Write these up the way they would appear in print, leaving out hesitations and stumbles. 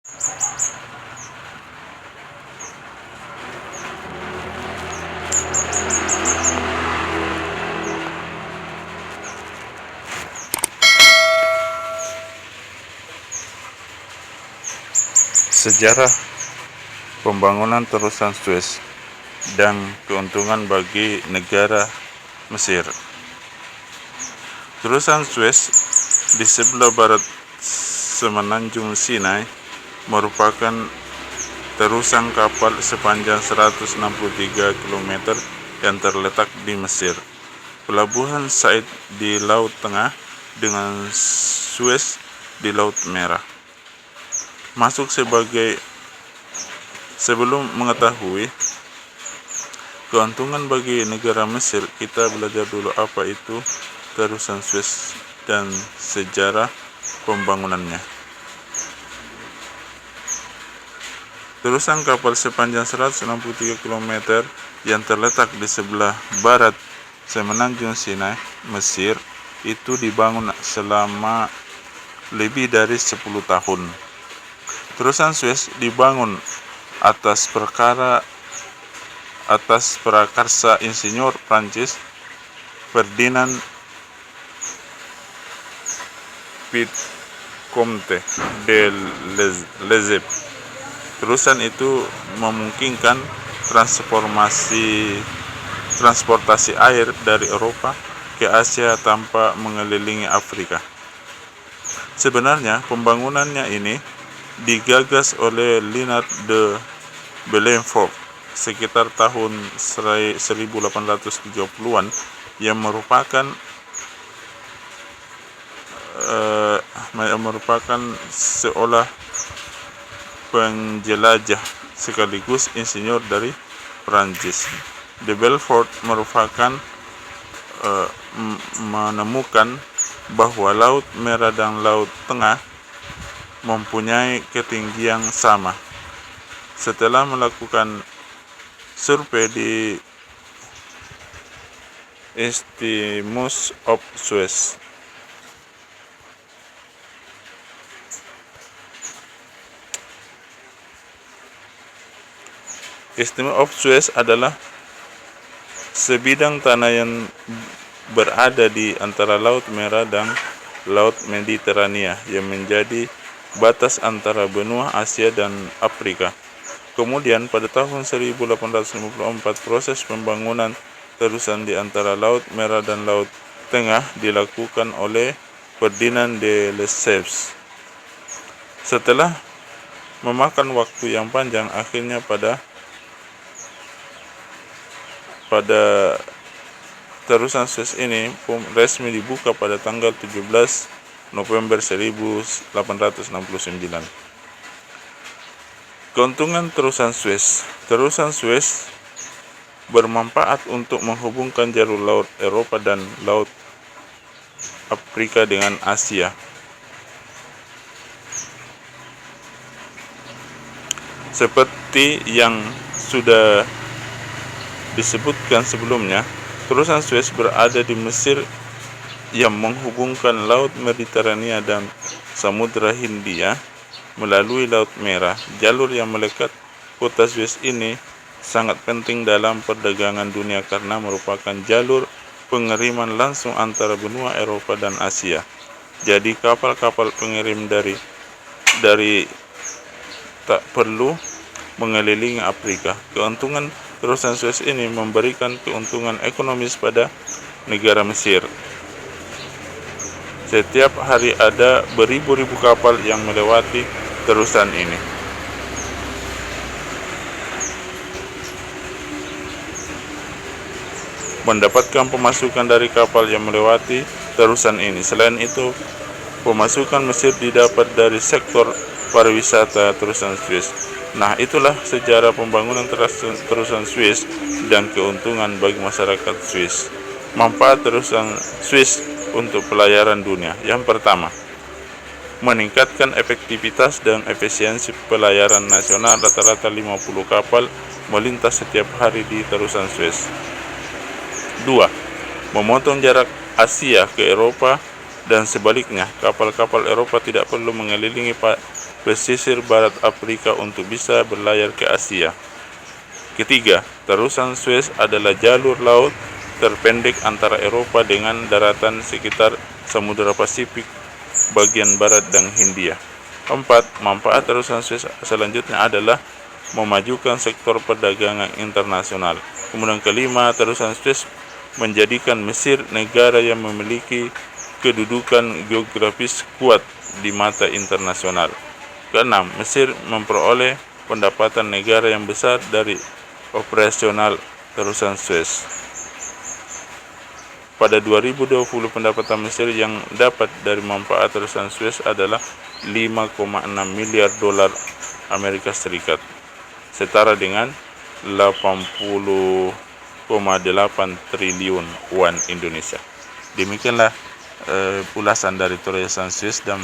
Sejarah pembangunan terusan Suez dan keuntungan bagi negara Mesir. Terusan Suez di sebelah barat semenanjung Sinai merupakan terusan kapal sepanjang 163 km yang terletak di Mesir. Pelabuhan Said di Laut Tengah dengan Suez di Laut Merah. Sebelum mengetahui keuntungan bagi negara Mesir, kita belajar dulu apa itu terusan Suez dan sejarah pembangunannya. Terusan kapal sepanjang 163 km yang terletak di sebelah barat semenanjung Sinai, Mesir, itu dibangun selama lebih dari 10 tahun. Terusan Suez dibangun atas prakarsa insinyur Prancis Ferdinand Vicomte de Lesseps. Terusan itu memungkinkan transportasi air dari Eropa ke Asia tanpa mengelilingi Afrika. Sebenarnya pembangunannya ini digagas oleh Leonard de Beaufort sekitar tahun 1870-an yang merupakan seolah penjelajah sekaligus insinyur dari Prancis. De Beaufort menemukan bahwa Laut Merah dan Laut Tengah mempunyai ketinggian sama. Setelah melakukan survei di Isthmus of Suez, Isthmus of Suez adalah sebidang tanah yang berada di antara Laut Merah dan Laut Mediterania yang menjadi batas antara benua Asia dan Afrika. Kemudian pada tahun 1854 proses pembangunan terusan di antara Laut Merah dan Laut Tengah dilakukan oleh Ferdinand de Lesseps. Setelah memakan waktu yang panjang, akhirnya pada terusan Suez ini resmi dibuka pada tanggal 17 November 1869. Keuntungan terusan Suez. Terusan Suez bermanfaat untuk menghubungkan jalur laut Eropa dan laut Afrika dengan Asia. Seperti yang sudah disebutkan sebelumnya, terusan Suez berada di Mesir yang menghubungkan Laut Mediterania dan Samudra Hindia melalui Laut Merah. Jalur yang melekat kota Suez ini sangat penting dalam perdagangan dunia karena merupakan jalur pengiriman langsung antara benua Eropa dan Asia. Jadi kapal-kapal pengirim dari tak perlu mengelilingi Afrika. Keuntungan terusan Suez ini memberikan keuntungan ekonomis pada negara Mesir. Setiap hari ada beribu-ribu kapal yang melewati terusan ini. Mendapatkan pemasukan dari kapal yang melewati terusan ini. Selain itu, pemasukan Mesir didapat dari sektor pariwisata terusan Suez. Nah, itulah sejarah pembangunan terusan Suez dan keuntungan bagi masyarakat Swiss. Manfaat terusan Suez untuk pelayaran dunia. Yang pertama, meningkatkan efektivitas dan efisiensi pelayaran nasional. Rata-rata 50 kapal melintas setiap hari di terusan Suez. 2. Memotong jarak Asia ke Eropa dan sebaliknya. Kapal-kapal Eropa tidak perlu mengelilingi pesisir barat Afrika untuk bisa berlayar ke Asia. Ketiga, terusan Suez adalah jalur laut terpendek antara Eropa dengan daratan sekitar Samudra Pasifik bagian barat dan Hindia. Keempat, manfaat terusan Suez selanjutnya adalah memajukan sektor perdagangan internasional. Kemudian kelima, terusan Suez menjadikan Mesir negara yang memiliki kedudukan geografis kuat di mata internasional. Keenam, Mesir memperoleh pendapatan negara yang besar dari operasional terusan Suez. Pada 2020, pendapatan Mesir yang dapat dari manfaat terusan Suez adalah 5,6 miliar dolar Amerika Serikat, setara dengan 80,8 triliun won Indonesia. Demikianlah ulasan dari terusan Suez dan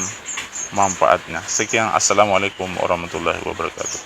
manfaatnya. Sekian, assalamualaikum warahmatullahi wabarakatuh.